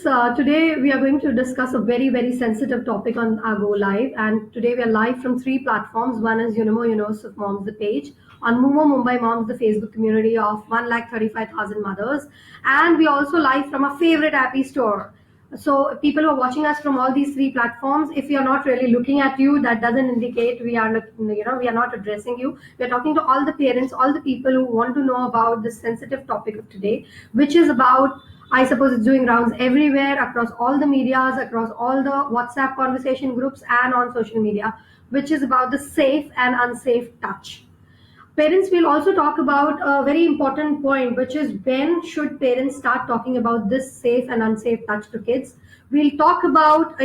Today we are going to discuss a very, very sensitive topic on our Go Live. And today we are live from three platforms. One is Unimo Universe Moms, the page. On Mumo Mumbai Moms, the Facebook community of 135,000 mothers. And we are also live from our favorite Appy store. So people who are watching us from all these three platforms, if we are not really looking at you, that doesn't indicate we are not, we are not addressing you. We are talking to all the parents, all the people who want to know about this sensitive topic of today, which is about, I suppose it's doing rounds everywhere across all the medias, across all the WhatsApp conversation groups and on social media, which is about the safe and unsafe touch. Parents will also talk about a very important point, which is when should parents start talking about this safe and unsafe touch to kids. We'll talk about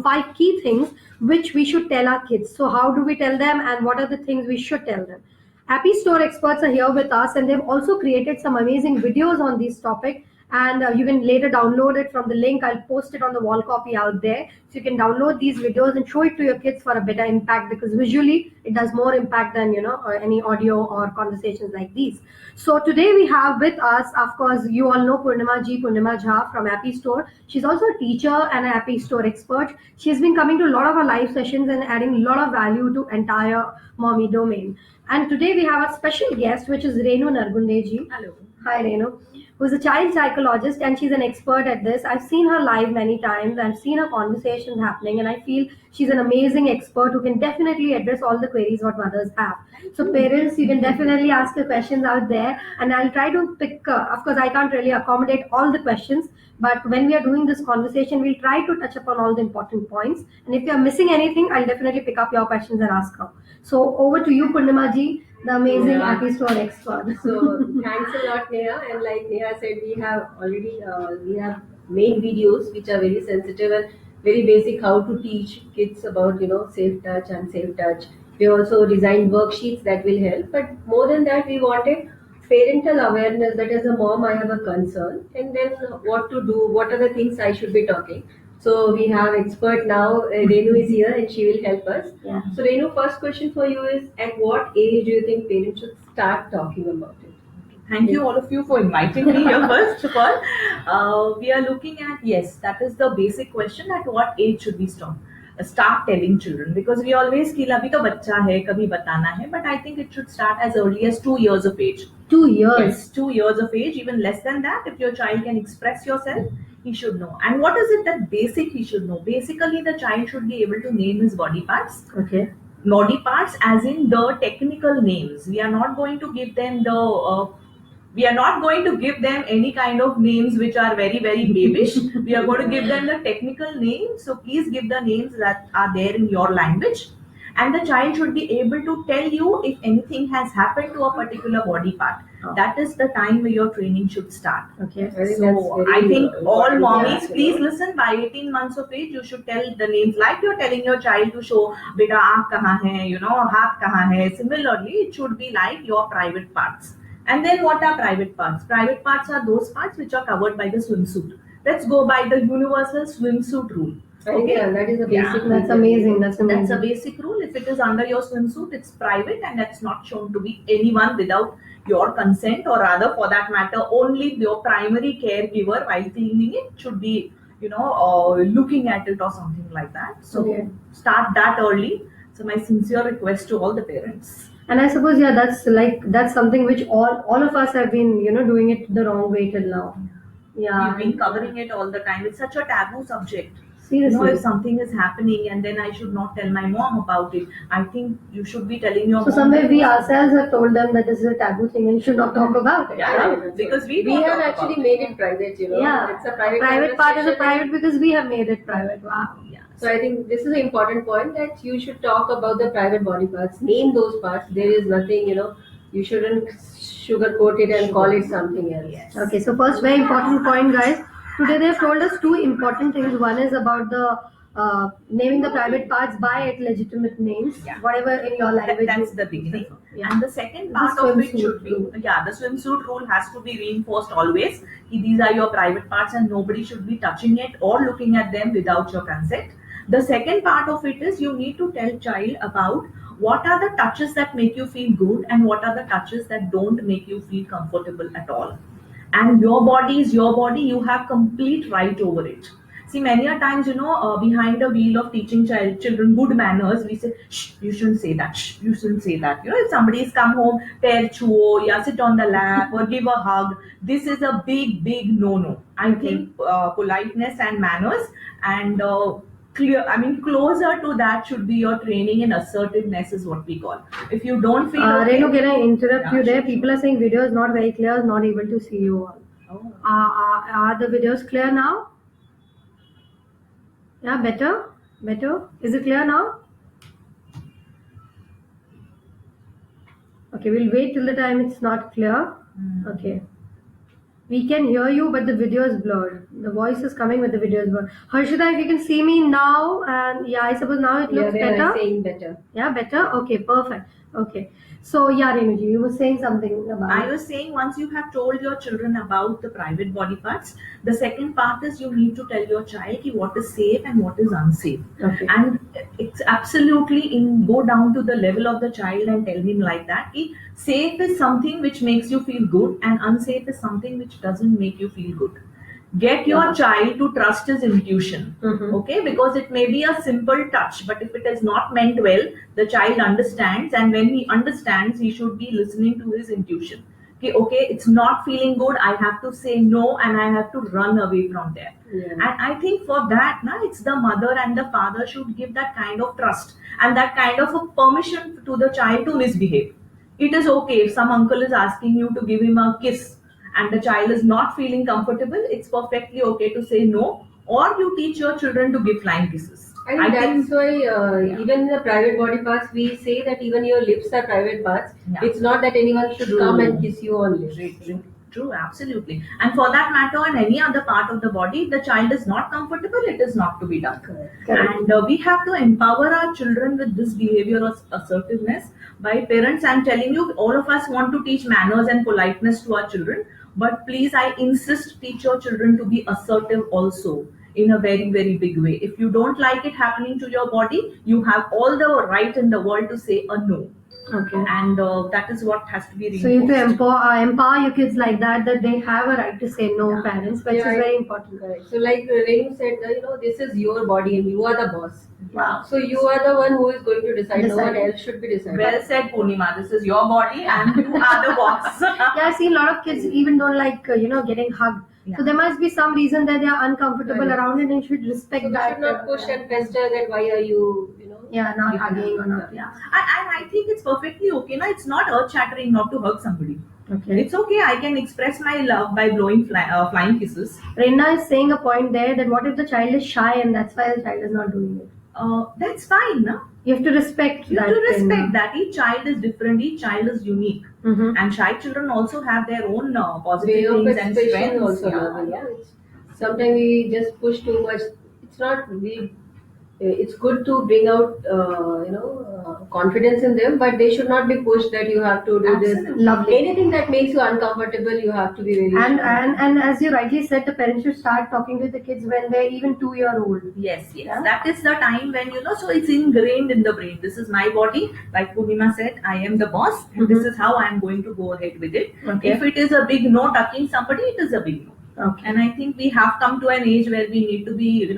five key things which we should tell our kids. So how do we tell them and what are the things we should tell them? Appy Store experts are here with us and they've also created some amazing videos on this topic, and you can later download it from the link. I'll post it on the wall copy out there, so you can download these videos and show it to your kids for a better impact, because visually it does more impact than any audio or conversations like these. So today we have with us, of course, you all know Purnima Jha from Appy Store. She's also a teacher and an Appy Store expert. She's been coming to a lot of our live sessions and adding a lot of value to entire mommy domain. And today we have a special guest, which is Renu Nargundeji. Hello. Hi, Renu, who's a child psychologist and she's an expert at this. I've seen her live many times. I've seen her conversations happening, and I feel she's an amazing expert who can definitely address all the queries what mothers have. So, parents, you can definitely ask the questions out there, and I'll try to pick. Of course, I can't really accommodate all the questions, but when we are doing this conversation, we'll try to touch upon all the important points. And if you're missing anything, I'll definitely pick up your questions and ask her. So, over to you, Purnima ji, the amazing Appy Store expert. So thanks a lot, Neha. And like Neha said, we have already we have made videos which are very sensitive and very basic, how to teach kids about safe touch and safe touch. We also designed worksheets that will help. But more than that, we wanted parental awareness. That as a mom, I have a concern, and then what to do. What are the things I should be talking? So we have expert now. Renu is here and she will help us. Yeah. So Renu, first question for you is: at what age do you think parents should start talking about it? Thank you all of you for inviting me here first of all. We are looking at, yes, that is the basic question, at what age should we start telling children, because we always feel abhi to bachcha hai, kabhi batana hai, but I think it should start as early as 2 years of age. 2 years. Yes, 2 years of age, even less than that. If your child can express yourself, he should know. And what is it that basic he should know? Basically, the child should be able to name his body parts. Okay. Body parts as in the technical names. We are not going to give them any kind of names which are very, very babish. We are going to give them the technical names. So please give the names that are there in your language. And the child should be able to tell you if anything has happened to a particular body part. Oh. That is the time where your training should start. Okay. So I think all mommies, Yeah. please listen. By 18 months of age, you should tell the names, like you're telling your child to show, beta aankh kahan hai, haath kahan hai. Similarly, it should be like your private parts. And then what are private parts? Private parts are those parts which are covered by the swimsuit. Let's go by the universal swimsuit rule. Okay, yeah, that is a basic. Yeah. That's amazing. That's amazing. That's a basic rule. If it is under your swimsuit, it's private and that's not shown to be anyone without your consent, or rather, for that matter, only your primary caregiver while cleaning it should be, looking at it or something like that. So Okay. start that early. So my sincere request to all the parents. And I suppose, yeah, that's something which all of us have been, doing it the wrong way till now. Yeah. We've been covering it all the time. It's such a taboo subject. Seriously. If something is happening and then I should not tell my mom about it, I think you should be telling your So mom. somewhere we ourselves have told them that this is a taboo thing and you should not talk about it. Yeah, right? yeah, because we We don't have talk actually about made it private. Yeah. It's a private. Private part is a conversation. private because we have made it private. Wow. Yeah. So I think this is an important point, that you should talk about the private body parts. Name those parts. There is nothing, you shouldn't sugarcoat it and call it something else. Yes. Okay, so first very important point, guys. Today they've told us two important things. One is about the naming the private parts by its legitimate names, Yeah. whatever in your language. That's you the beginning. Yeah. And the second The part of it swimsuit should be, rule. the swimsuit rule has to be reinforced always. These are your private parts and nobody should be touching it or looking at them without your consent. The second part of it is you need to tell child about what are the touches that make you feel good and what are the touches that don't make you feel comfortable at all. and your body is your body. You have complete right over it. See, many a times, behind the wheel of teaching children good manners, we say, shh, you shouldn't say that, shh, you shouldn't say that. If somebody's come home, pair chuo, yeah, sit on the lap or give a hug, this is a big, big no-no. I think politeness and manners and closer to that should be your training in assertiveness is what we call. If you don't feel okay, Renu, can I interrupt Yeah, you there? sure, People are saying video is not very clear, not able to see you all. Oh. Are the videos clear now? Yeah, better? Better? Is it clear now? Okay, we'll wait till the time it's not clear. Okay. We can hear you, but the video is blurred. The voice is coming, but the video is blurred. Harshita, if you can see me now, and yeah, I suppose now it Yeah, looks they are better. saying better. Yeah, better? Okay, perfect. Okay. So, yeah, Renuji, you were saying something about I was saying once you have told your children about the private body parts, the second part is you need to tell your child ki what is safe and what is unsafe. Okay. And it's absolutely go down to the level of the child and tell him like that. Ki safe is something which makes you feel good and unsafe is something which doesn't make you feel good. Get your child to trust his intuition, okay? Because it may be a simple touch, but if it is not meant well, the child understands, and when he understands, he should be listening to his intuition. Okay, it's not feeling good. I have to say no, and I have to run away from there. Yeah. And I think for that, it's the mother and the father should give that kind of trust and that kind of a permission to the child to misbehave. It is okay if some uncle is asking you to give him a kiss and the child is not feeling comfortable, it's perfectly okay to say no, or you teach your children to give flying kisses. I think that's why even in the private body parts, we say that even your lips are private parts. Yeah. It's not that anyone should True. come and kiss you on lips. True, absolutely. And for that matter, on any other part of the body, if the child is not comfortable, it is not to be done. Correct. And we have to empower our children with this behavior of assertiveness by parents. I'm telling you, all of us want to teach manners and politeness to our children, but please, I insist, teach your children to be assertive also in a very, very big way. If you don't like it happening to your body, you have all the right in the world to say a no. Okay. And that is what has to be reinforced. So you have to empower your kids like that they have a right to say no, parents, which is very important. Correct. So like Renu said, this is your body and you are the boss. Wow. So you are the one who is going to decide. No one Decide. else should be deciding. Well said, Purnima. This is your body and you are the boss. Yeah, I see a lot of kids even don't like getting hugged. So there must be some reason that they are uncomfortable Right. around it, and you should respect So we that. should not push and pester that why are you, Yeah, not hugging or not. Yeah. And I think it's perfectly okay. It's not earth shattering not to hug somebody. Okay. It's okay. I can express my love by blowing flying kisses. Rena is saying a point there that what if the child is shy and that's why the child is not doing it? That's fine. No? You have to respect You that. have to respect Rena. that. Each child is different. Each child is unique. Mhm. And shy children also have their own way positive of things and expression strengths. also. Yeah. Sometimes we just push too much. It's not it's good to bring out confidence in them, but they should not be pushed that you have to do Absolutely. this. Lovely. Anything that makes you uncomfortable, you have to be very And, sure. and as you rightly said, the parents should start talking with the kids when they're even 2-year old. Yes. Yeah. That is the time when, so it's ingrained in the brain. This is my body. Like Purnima said, I am the boss. And this is how I am going to go ahead with it. Okay. If it is a big no tucking somebody, it is a big no. Okay. And I think we have come to an age where we need to be,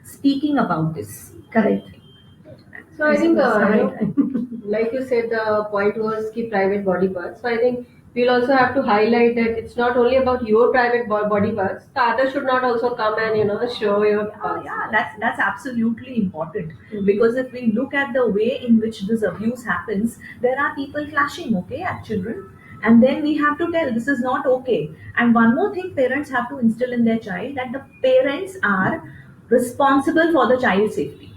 speaking about this. Correct. So I think, Right. like you said, the point was keep private body parts. So I think we'll also have to highlight that it's not only about your private body parts. The others should not also come and show your parts. Yeah, that's absolutely important because if we look at the way in which this abuse happens, there are people flashing, at children. And then we have to tell this is not okay. And one more thing parents have to instill in their child that the parents are responsible for the child's safety.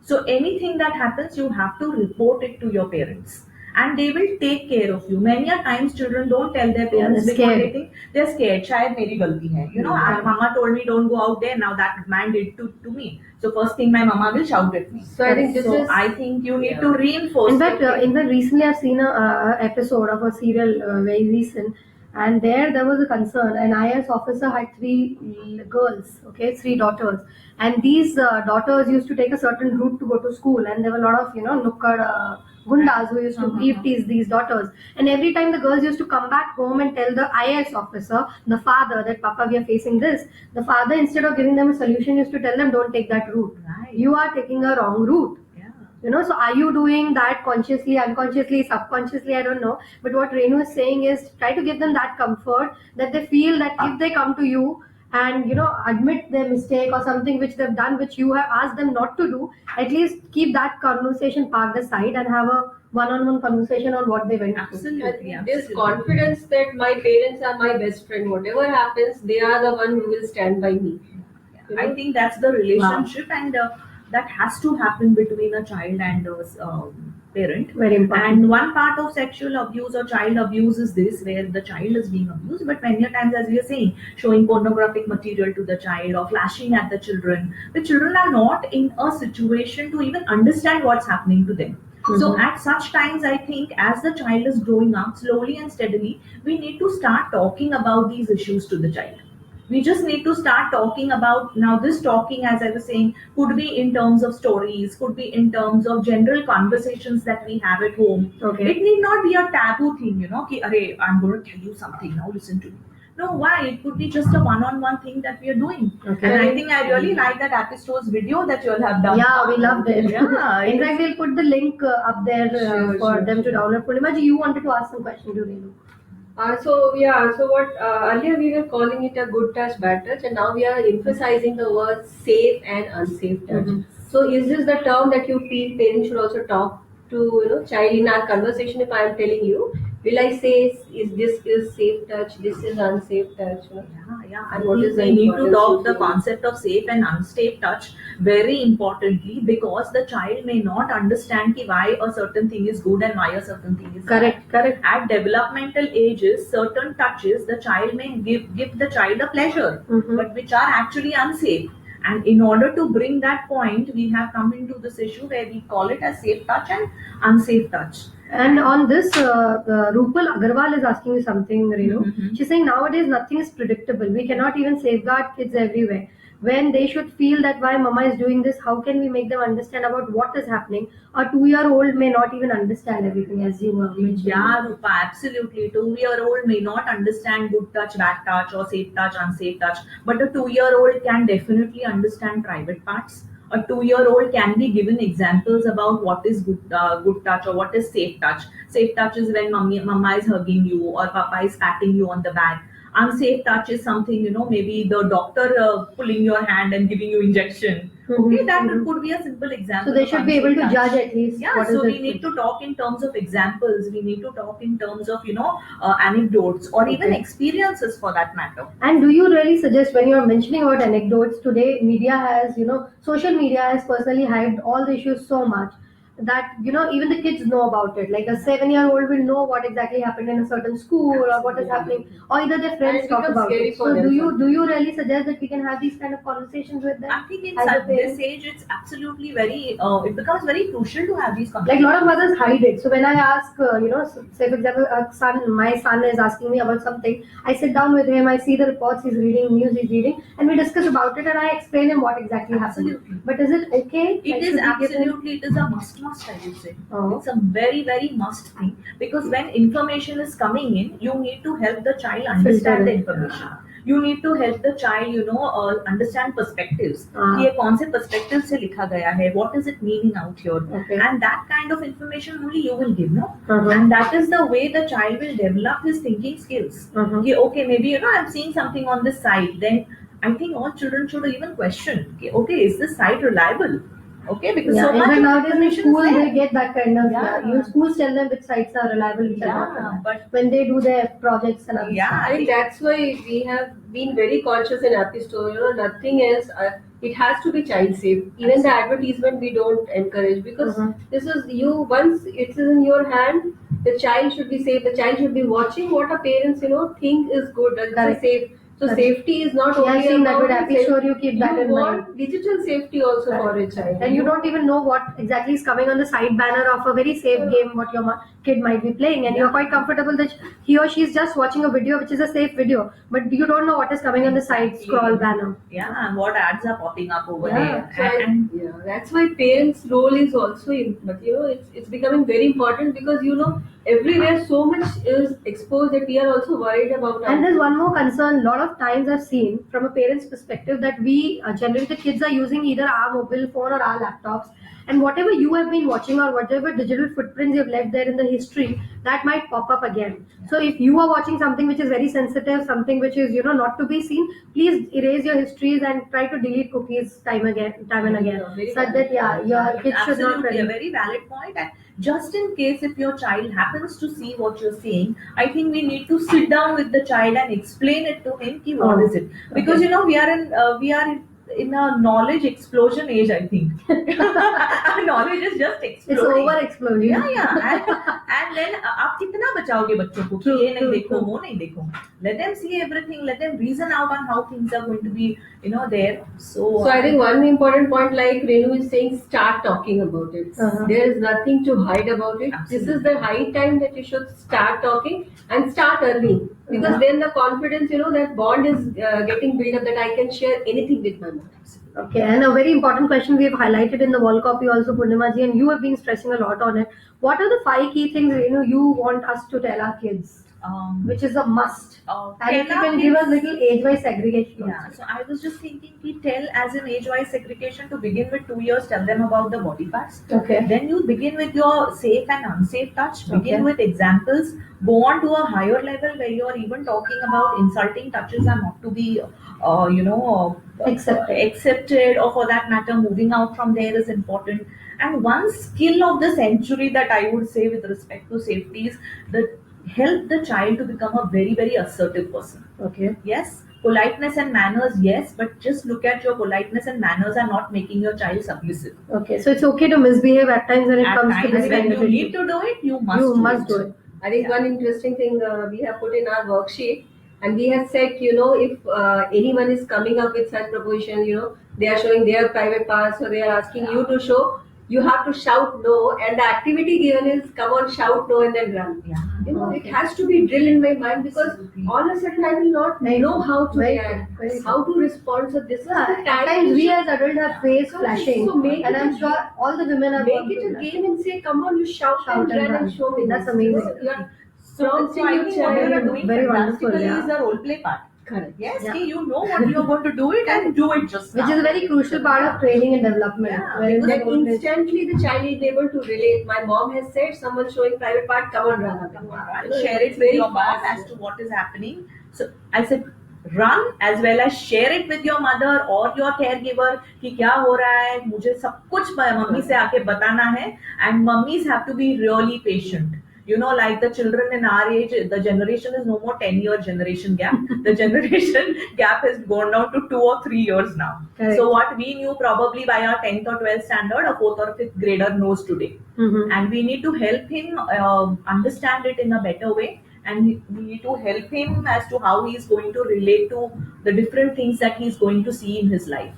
So anything that happens, you have to report it to your parents. And they will take care of you. Many a times children don't tell their parents they're because scared. they think they're scared. Shayad meri galti hai. Mama told me don't go out there. Now that man did to me. So first thing my mama will shout at me. So I think this is I think you need to reinforce. In fact, recently I've seen a episode of a serial very recent, and there was a concern. An IAS officer had 3 girls, 3 daughters, and these daughters used to take a certain route to go to school, and there were a lot of nukkad gundas who used to tease these daughters. And every time the girls used to come back home and tell the IAS officer, the father, that Papa, we are facing this. The father, instead of giving them a solution, used to tell them, don't take that route. Right. You are taking a wrong route. Yeah. So are you doing that consciously, unconsciously, subconsciously? I don't know. But what Renu is saying is try to give them that comfort that they feel that if they come to you and admit their mistake or something which they've done which you have asked them not to do, at least keep that conversation parked aside and have a one-on-one conversation on what they went through. Absolutely. This confidence that my parents are my best friend. Whatever happens, they are the one who will stand by me. I think that's the relationship, and that has to happen between a child and a parent. Very important. And one part of sexual abuse or child abuse is this, where the child is being abused, but many a times, as we are saying, showing pornographic material to the child or flashing at the children. The children are not in a situation to even understand what's happening to them. So at such times, I think as the child is growing up slowly and steadily, we need to start talking about these issues to the child. We just need to start talking about, now this talking, as I was saying, could be in terms of stories, could be in terms of general conversations that we have at home. Okay. It need not be a taboo thing, ki, "Arey, I'm going to tell you something, now listen to me." No, why? It could be just a one-on-one thing that we are doing. Okay. And I think I really like that episode video that you all have done. Yeah, we loved it. Yeah, In fact, we'll put the link up there for Sure, them to download. Purnima ji, you wanted to ask some question to Renu. So what earlier we were calling it a good touch, bad touch, and now we are emphasizing the words safe and unsafe touch. Mhm. So is this the term that you feel parents should also talk to child in our conversation? If I am telling you, will I say this is safe touch, this is unsafe touch? Yeah. And I what think is the we need to importance talk of the it? concept of safe and unsafe touch very importantly, because the child may not understand why a certain thing is good and why a certain thing is bad. Correct. At developmental ages, certain touches the child may give the child a pleasure, Mhm. but which are actually unsafe. And in order to bring that point, we have come into this issue where we call it as safe touch and unsafe touch. And on this, Rupal Agarwal is asking you something, Renu. Mhm. She's saying nowadays nothing is predictable. We cannot even safeguard kids everywhere. When they should feel that why mama is doing this, how can we make them understand about what is happening? A 2-year-old may not even understand everything, as you mentioned. Yeah, Rupa, absolutely. 2-year-old may not understand good touch, bad touch, or safe touch, unsafe touch, but a 2-year-old can definitely understand private parts. A 2-year-old can be given examples about what is good touch or what is safe touch. Safe touch is when mama is hugging you or papa is patting you on the back. Unsafe touch is something, maybe the doctor pulling your hand and giving you injection. Okay, that could be a simple example. So they of should be able unsafe to touch. judge at least. Yeah, what is so the we need to talk in terms of examples. We need to talk in terms of, anecdotes or even Okay. experiences for that matter. And do you really suggest, when you're mentioning about anecdotes today, media has, social media has personally hyped all the issues so much that, even the kids know about it. Like a 7-year-old will know what exactly happened in a certain school or what is happening, or either their friends And it talk becomes about scary it. for So them do you sometimes. really suggest that we can have these kind of conversations with them? I think in As a such this parent? age, it's absolutely very, it becomes very crucial to have these Like a conversations. lot of mothers hide it. So when I ask, say for example, my son is asking me about something, I sit down with him, I see the reports he's reading, news he's reading, and we discuss about it, and I explain him what exactly happened. Absolutely. But is it okay? It Like, is should we give him- absolutely, it is a must, I would say. Oh. It's a very, very must thing, because when information is coming in, you need to help the child understand the Filter it. information. You need to help the child, understand perspectives. Ah. कि ये कौन से perspective से लिखा गया है, what is it meaning out here, Okay. and that kind of information only you will give, no? Uh-huh. And that is the way the child will develop his thinking skills. Uh-huh. कि, okay, maybe I'm seeing something on this site, then I think all children should even question, okay, is this site reliable? Okay, because Yeah, so in much fact, of nowadays in information school is there. they get that kind of. Yeah. Even schools tell them which sites are reliable, which are not Yeah, reliable. but When they do their projects and other Yeah, stuff. I think that's why we have been very conscious in Happy Store. Nothing else. It has to be child safe. Even the advertisement we don't encourage, because Mhm. this is you. Once it is in your hand, the child should be safe. The child should be watching what our parents think is good and this Correct. is safe. So Correct. safety is not Yeah, I've only seen that about with Happy safe- Store, you keep that in want mind. digital safety also for a child. And you don't even know what exactly is coming on the side banner of a very safe game what your kid might be playing, and you're quite comfortable that he or she is just watching a video which is a safe video, but you don't know what is coming on the side Exactly. scroll banner. Yeah, and what ads are popping up over Yeah. there. So yeah, that's why parents' role is also but it's becoming very important because everywhere so much is exposed that we are also worried about And there's one more concern. A lot of times I've seen from a parent's perspective that we generally the kids are using either our mobile phone or our laptops, and whatever you have been watching or whatever digital footprints you've left there in the history, that might pop up again. So if you are watching something which is very sensitive, something which is not to be seen, please erase your histories and try to delete cookies time and again, Yeah, very so that your kids should not Absolutely, a really. very valid point. And just in case if your child happens to see what you're saying, I think we need to sit down with the child and explain it to him. Ki what Oh, is it? Because we are in a knowledge explosion age. I think knowledge is just It's exploding. over explosion. Yeah. And then आप कितना बचाओगे बच्चों को कि True, ये नहीं true, देखो true. वो नहीं देखो. Let them see everything. Let them reason out on how things are going to be there. So So I think one important point, like Renu is saying, start talking about it. Uh-huh. There is nothing to hide about it. This is the high time that you should start talking and start early, because Uh-huh. then the confidence, that bond is getting built up, that I can share anything with my mom. Okay, and a very important question we have highlighted in the wall copy also, Purnimaji, and you have been stressing a lot on it. What are the 5 key things you want us to tell our kids, which is a must? And if you tell our can give us kids- little age-wise segregation. Yeah, so I was just thinking, tell as an age-wise segregation to begin with 2 years, tell them about the body parts. Okay. Then you begin with your safe and unsafe touch, begin Okay. with examples, go on to a higher level where you are even talking about insulting touches are not to be, accepted, or for that matter, moving out from there is important. And one skill of the century that I would say with respect to safety is that help the child to become a very, very assertive person. Okay. Yes, politeness and manners, yes, but just look at your politeness and manners are not making your child submissive. Okay, so it's okay to misbehave at times when it At comes to times this when kind of you issue. need to do it, you must You must do it. I think one interesting thing we have put in our worksheet, and we have said, if anyone is coming up with such proposition, they are showing their private parts, so they are asking you to show, you have to shout no, and the activity given is come on, shout no, and then run. Yeah. It has to be drilled in my mind, because all of a sudden I will not know how to Very react, good, very how to respond. So this is the At time times to we show- as adults have face So flashing, make and it I'm a sure all the women are make it a game and say, come on, you shout and run and show me. That's this. amazing. You are So prompting I your think what you are child. doing Very wonderful, fantastically yeah. is the role play part. Correct. Yes, Yeah. you know what you are going to do it and do it just which now. is a very crucial part of training and development. Yeah, wherein Then the role plays- instantly the child is able to relate. My mom has said, someone showing private part, come on, run away. And share it with your mom as to what is happening. So I said, run as well as share it with your mother or your caregiver कि क्या हो रहा है, मुझे सब कुछ mummy से आके बताना है. And mummies have to be really patient. Like the children in our age, the generation is no more 10-year generation gap. The generation gap has gone down to 2 or 3 years now. Correct. So what we knew probably by our 10th or 12th standard, a 4th or 5th grader knows today. Mhm. And we need to help him understand it in a better way, and we need to help him as to how he is going to relate to the different things that he is going to see in his life.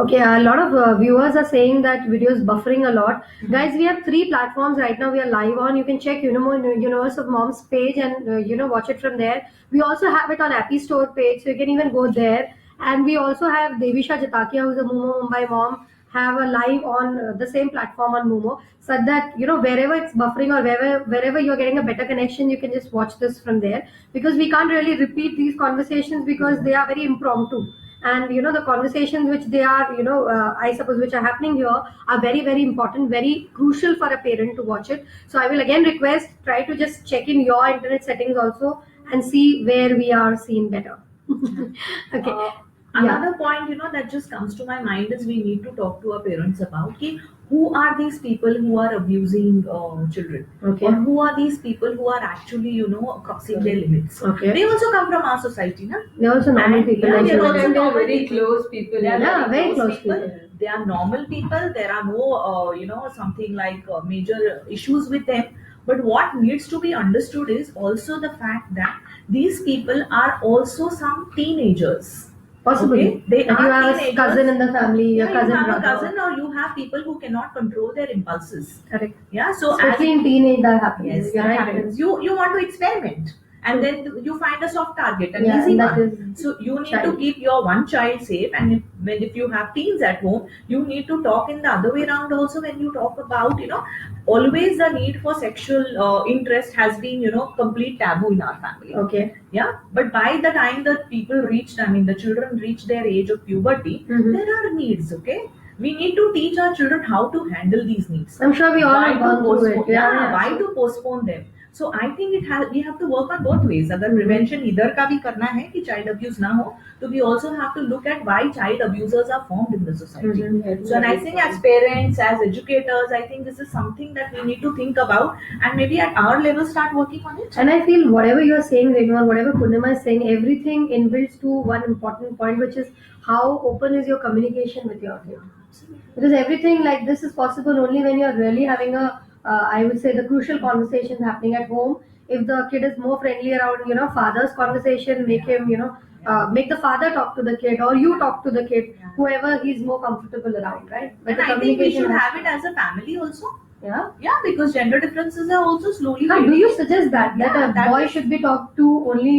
Okay, a lot of viewers are saying that video is buffering a lot. Guys, we have 3 platforms right now we are live on. You can check Universe of Moms page and watch it from there. We also have it on Appy Store page, so you can even go there. And we also have Devisha Jatakia, who's a Mumo Mumbai mom, have a live on the same platform on Mumo, so that wherever it's buffering or wherever you're getting a better connection, you can just watch this from there, because we can't really repeat these conversations because they are very impromptu. And the conversations which they are I suppose which are happening here are very, very important, very crucial for a parent to watch it. So I will again request, try to just check in your internet settings also and see where we are seen better. Okay. Another point, that just comes to my mind is we need to talk to our parents about who are these people who are abusing children, Okay. or who are these people who are actually, crossing their limits. Okay. They also come from our society, na? They're also normal And, people yeah, like they're you. also And they are normal very people. close people. They are Yeah, very close people. people. They are normal people. There are no, something like major issues with them. But what needs to be understood is also the fact that these people are also some teenagers. Possibly. Okay? They That you are have a teenagers. cousin in the family, Yeah, a cousin you have brother. a cousin, or you have people who cannot control their impulses. Correct. Yeah, so Especially in teenage, that happens. yes, You're that right. happens. You want to experiment, and then you find a soft target, an Yeah, easy and that one. is So you need child. to keep your one child safe, and if you have teens at home, you need to talk in the other way around also. When you talk about, always the need for sexual interest has been, complete taboo in our family. Okay. Yeah, but by the time that people reached, I mean, the children reach their age of puberty, Mhm. there are needs. Okay, we need to teach our children how to handle these needs. I'm sure we all Why have to gone through it. postpone? Yeah, Yeah, yeah. why to postpone them? So I think we have to work on both ways. अगर prevention इधर का भी करना है कि child abuse ना हो, तो we also have to look at why child abusers are formed in the society. Mhm. So and I think as parents, as educators, I think this is something that we need to think about, and maybe at our level start working on it. And I feel whatever you're saying, Renu, or whatever Purnima is saying, everything inbuilds to one important point, which is how open is your communication with your kid. Because everything like this is possible only when you're really having a, I would say, the crucial conversations happening at home. If the kid is more friendly around, father's conversation, make him, make the father talk to the kid, or you talk to the kid, whoever he's more comfortable around, right? But And the I think we should communication have it as a family also. Yeah. Yeah, because gender differences are also slowly. Now, do fading. you suggest that Yeah, a that boy is- should be talked to only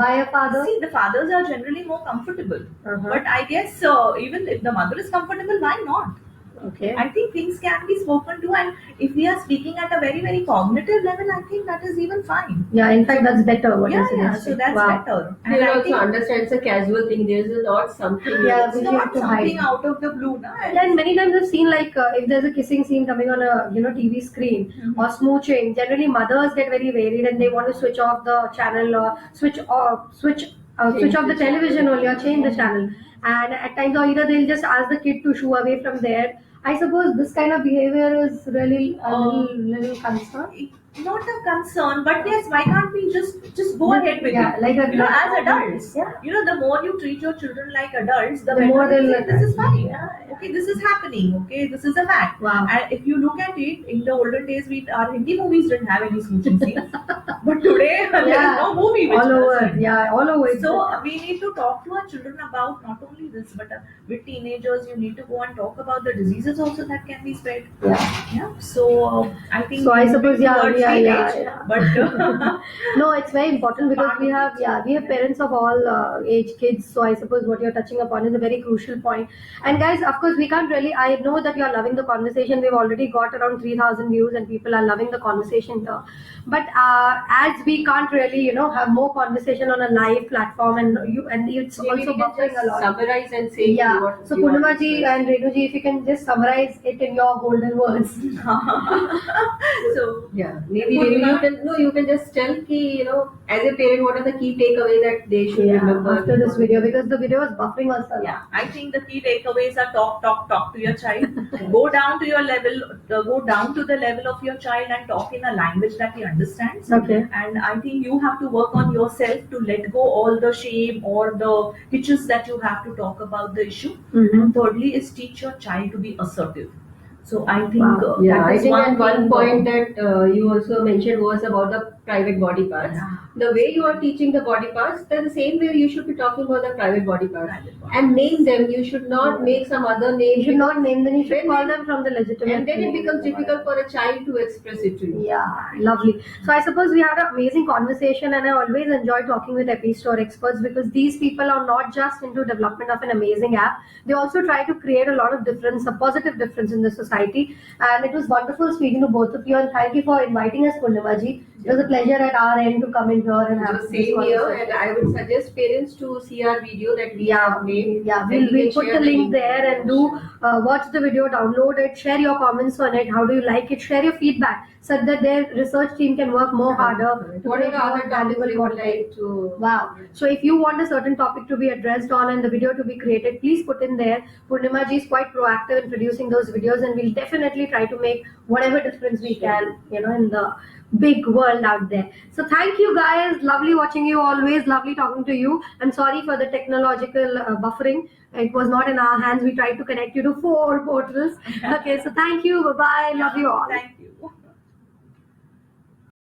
by a father? See, the fathers are generally more comfortable. Uh-huh. But I guess even if the mother is comfortable, why not? Okay. I think things can be spoken to, and if we are speaking at a very, very cognitive level, I think that is even fine. Yeah, in fact, that's better. What Yeah, you're yeah, suggesting. so that's Wow. better. You And will I also think understand it's a casual thing. There's not something. Yeah, it's we have not to something hide. out of the blue, na? Yeah, and many times I've seen like if there's a kissing scene coming on a TV screen Mhm. or smooching, generally mothers get very worried and they want to switch off the channel or switch off the television only or change the channel. And at times, or either they'll just ask the kid to shoo away from there. I suppose this kind of behavior is really a little concern. Not a concern, but yes, why can't we just go ahead with Yeah, it? like a As adults, Yeah. the more you treat your children like adults, the The better more they they'll say, this is fine. Yeah. Okay, this is happening. Okay, this is a fact. Wow. And if you look at it, in the olden days, our Hindi movies didn't have any smooching scenes, but today there's Yeah. no movie which All does over. it. Yeah, all over. So we need to talk to our children about not only this, but with teenagers, you need to go and talk about the diseases also that can be spread. Yeah. Yeah. So I think. So I moving suppose, yeah, towards yeah, teenage, yeah, yeah. But No, it's very important because we have parents of all age kids. So I suppose what you're touching upon is a very crucial point. And guys, of course, we can't really. I know that you're loving the conversation. We've already got around 3,000 views, and people are loving the conversation here. But as we can't really, have more conversation on a live platform, and it's Maybe also we can buffering just a lot. summarize and say Yeah. what So you want Purnima to ji discuss. and Renu ji, if you can just summarize it in your golden words. so Yeah, maybe you can just tell ki, as a parent, what are the key takeaways that they should remember After this video, because the video was buffering us a lot. yeah, I think the key takeaways are talk to your child. Go down to your level, go down to the level of your child and talk in a language that he understands. Okay. And I think you have to work on yourself to let go all the shame or the hitches that you have to talk about the issue. Mhm. And thirdly is teach your child to be assertive. So I think Wow. Yeah, that I is think one that one thing, point that you also mentioned was about the private body parts. Yeah. The way you are teaching the body parts, that's the same way you should be talking about the private body parts. Private body. And name them. You should not make some other name. You should not name them, you should Then call they- them from the legitimate And then it name. becomes difficult for a child to express it to you. Yeah, lovely. So I suppose we had an amazing conversation, and I always enjoy talking with Epistore experts because these people are not just into development of an amazing app. They also try to create a lot of difference, a positive difference in the society. And it was wonderful speaking to both of you, and thank you for inviting us, Purnima ji. It was a pleasure at our end to come in here and have So this same here, conversation. and I would suggest parents to see our video that we have made. Yeah, And we'll you can put share the link there and do watch the video, download it, share your comments on it. How do you like it? Share your feedback so that their research team can work more harder. to What are create the more other topics valuable you would content. like to? Wow. So if you want a certain topic to be addressed on and the video to be created, please put in there. Purnima ji is quite proactive in producing those videos, and we'll definitely try to make whatever difference we can, in the big world out there. So thank you guys. Lovely watching you always. Lovely talking to you. I'm sorry for the technological buffering. It was not in our hands. We tried to connect you to 4 portals. Okay. So thank you. Bye bye. Love you all. Thank